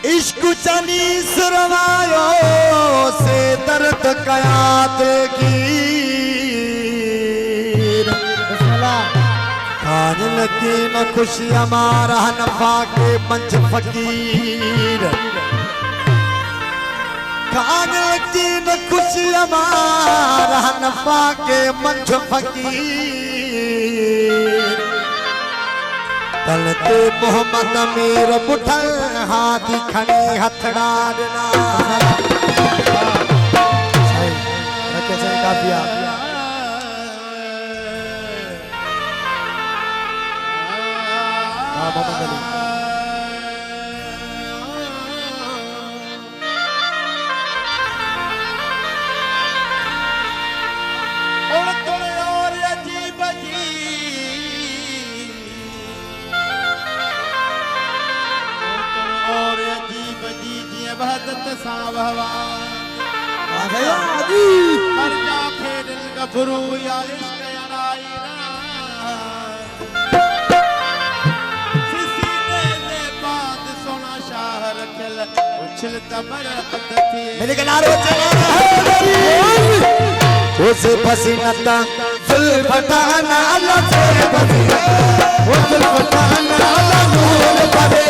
इश्क चनी सुरवायो से दर्द कयात की कान लगी न खुशी हमारा नफा के मंच फकीर कान लगी न खुशी हमारा नफा के मंच फकीर तलते मोहम्मद अमीर मुठल हाथी खड़ी हथड़ाना कैसे काफिया गभरू या इश्क सोना शाहर खिल उछल तबर मेरे किनारे उसे पसीना जुल्फताना अल्लाह से पसीना वो जुल्फताना अल्लाह नूर पड़े